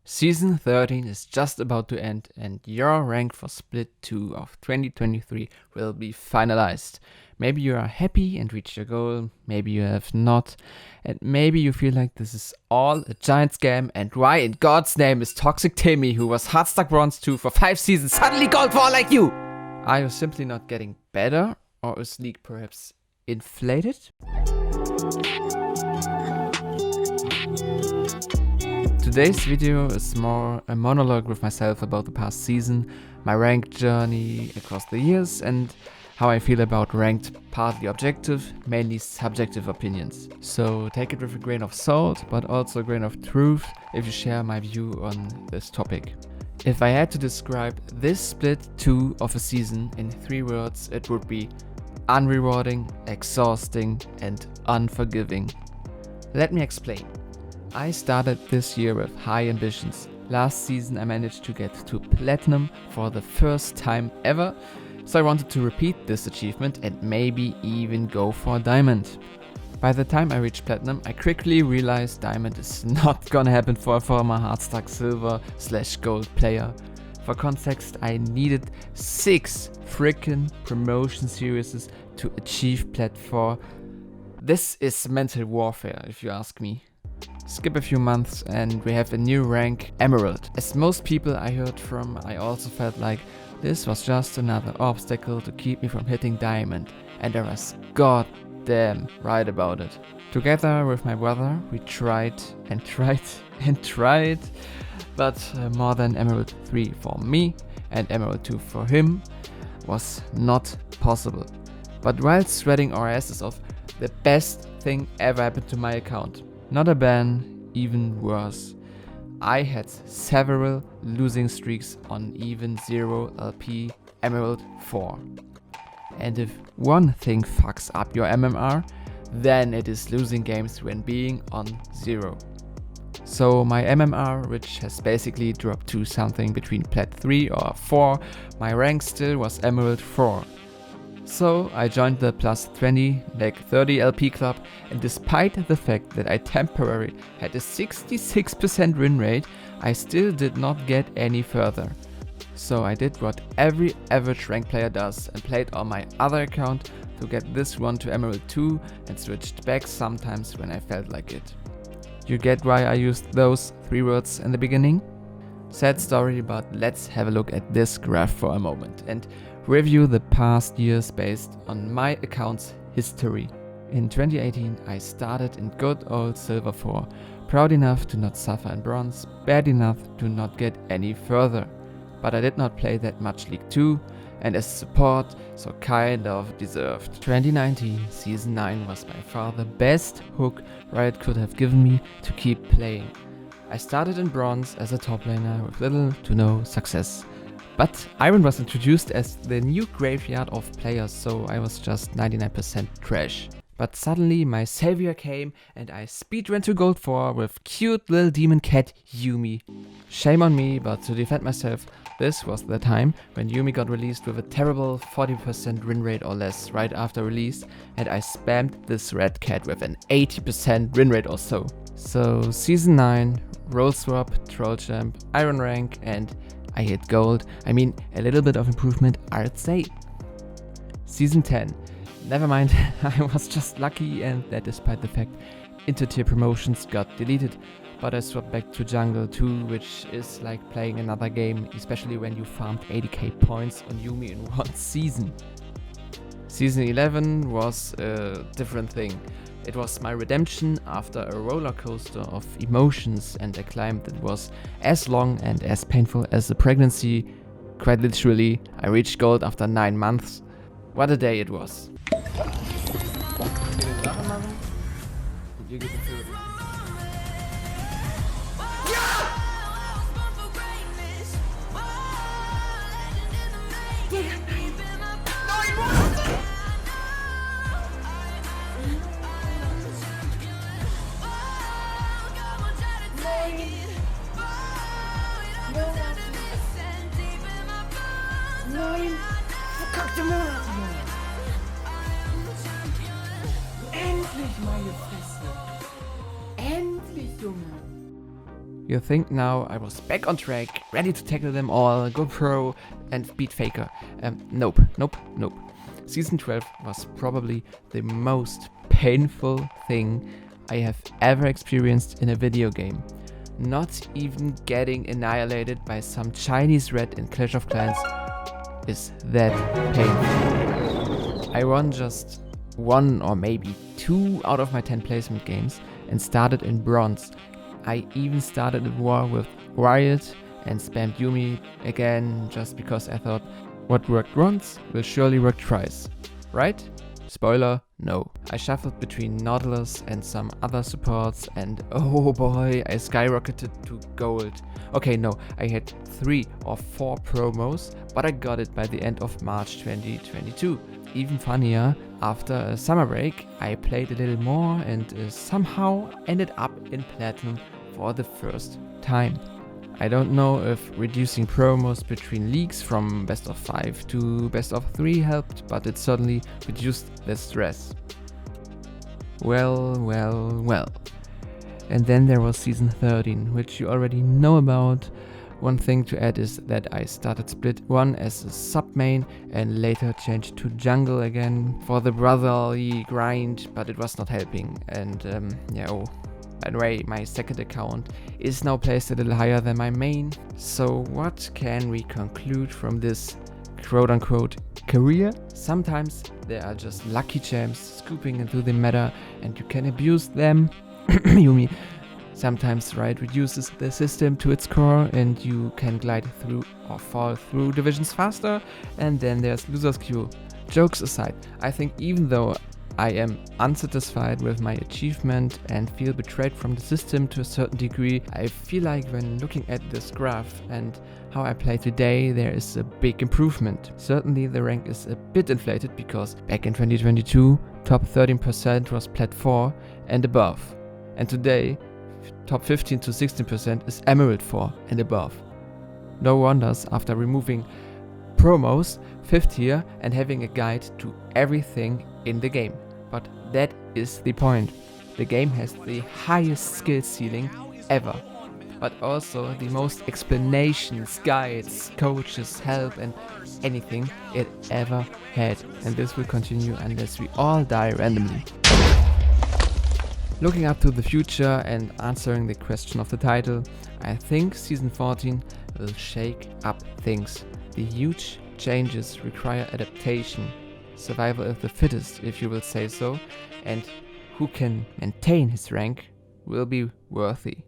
Season 13 is just about to end, and your rank for Split 2 of 2023 will be finalized. Maybe you are happy and reached your goal, maybe you have not, and maybe you feel like this is all a giant scam, and why in God's name is Toxic Timmy, who was Hardstuck Bronze 2 for 5 seasons, suddenly Gold 4 like you? Are you simply not getting better, or is League perhaps inflated? Today's video is more a monologue with myself about the past season, my ranked journey across the years, and how I feel about ranked, partly objective, mainly subjective opinions. So take it with a grain of salt, but also a grain of truth if you share my view on this topic. If I had to describe this split 2 of a season in 3 words, it would be unrewarding, exhausting, and unforgiving. Let me explain. I started this year with high ambitions. Last season I managed to get to Platinum for the first time ever, so I wanted to repeat this achievement and maybe even go for Diamond. By the time I reached Platinum, I quickly realized Diamond is not gonna happen for a former Hardstuck Silver/Gold player. For context, I needed 6 freaking promotion series to achieve Plat 4. This is mental warfare, if you ask me. Skip a few months and we have a new rank, Emerald. As most people I heard from, I also felt like this was just another obstacle to keep me from hitting Diamond, and I was goddamn right about it. Together with my brother, we tried, but more than Emerald 3 for me and Emerald 2 for him was not possible. But while sweating our asses off, the best thing ever happened to my account. Not a ban, even worse. I had several losing streaks on even 0 LP Emerald 4. And if one thing fucks up your MMR, then it is losing games when being on 0. So my MMR, which has basically dropped to something between Plat 3 or 4, my rank still was Emerald 4. So I joined the plus 20, like 30 LP club, and despite the fact that I temporarily had a 66% win rate, I still did not get any further. So I did what every average rank player does and played on my other account to get this one to Emerald 2 and switched back sometimes when I felt like it. You get why I used those 3 words in the beginning? Sad story, but let's have a look at this graph for a moment and review the past years based on my account's history. In 2018 I started in good old Silver 4, proud enough to not suffer in Bronze, bad enough to not get any further. But I did not play that much League 2, and as support, so kind of deserved. 2019 Season 9 was by far the best hook Riot could have given me to keep playing. I started in Bronze as a top laner with little to no success. But Iron was introduced as the new graveyard of players, so I was just 99% trash. But suddenly my savior came and I speedran to Gold 4 with cute little demon cat Yuumi. Shame on me, but to defend myself, this was the time when Yuumi got released with a terrible 40% win rate or less right after release, and I spammed this red cat with an 80% win rate or so. So Season 9, Role Swap, Troll Champ, Iron Rank, and I hit Gold. I mean, a little bit of improvement, I'd say. Season 10. Never mind, I was just lucky, and that despite the fact inter-tier promotions got deleted. But I swapped back to Jungle too, which is like playing another game, especially when you farmed 80k points on Yuumi in one season. Season 11 was a different thing. It was my redemption after a roller coaster of emotions and a climb that was as long and as painful as a pregnancy. Quite literally, I reached Gold after 9 months. What a day it was. Nein! Verkackte Monate, Junge! Endlich, meine Fresse! You think now I was back on track, ready to tackle them all, go pro and beat Faker. Nope. Season 12 was probably the most painful thing I have ever experienced in a video game. Not even getting annihilated by some Chinese red in Clash of Clans is that painful. I won just 1 or maybe 2 out of my 10 placement games and started in bronze. I even started a war with Riot and spammed Yumi again just because I thought what worked once will surely work twice. Right? Spoiler, no. I shuffled between Nautilus and some other supports and oh boy, I skyrocketed to gold. Okay, no, I had 3 or 4 promos, but I got it by the end of March 2022. Even funnier, after a summer break, I played a little more and somehow ended up in Platinum for the first time. I don't know if reducing promos between leagues from best of 5 to best of 3 helped, but it certainly reduced the stress. Well. And then there was season 13, which you already know about. One thing to add is that I started Split 1 as a sub main and later changed to jungle again for the brotherly grind, but it was not helping. And by the way, my second account is now placed a little higher than my main. So what can we conclude from this quote-unquote career? Sometimes there are just lucky champs scooping into the meta and you can abuse them. Yumi. Sometimes Riot reduces the system to its core and you can glide through or fall through divisions faster. And then there's loser's queue. Jokes aside, I think even though I am unsatisfied with my achievement and feel betrayed from the system to a certain degree, I feel like when looking at this graph and how I play today, there is a big improvement. Certainly the rank is a bit inflated because back in 2022, top 13% was Plat 4 and above. And today, top 15 to 16% is Emerald 4 and above. No wonders after removing promos, 5th tier and having a guide to everything in the game. But that is the point. The game has the highest skill ceiling ever, but also the most explanations, guides, coaches, help and anything it ever had. And this will continue unless we all die randomly. Looking up to the future and answering the question of the title, I think Season 14 will shake up things. The huge changes require adaptation, survival of the fittest if you will say so, and who can maintain his rank will be worthy.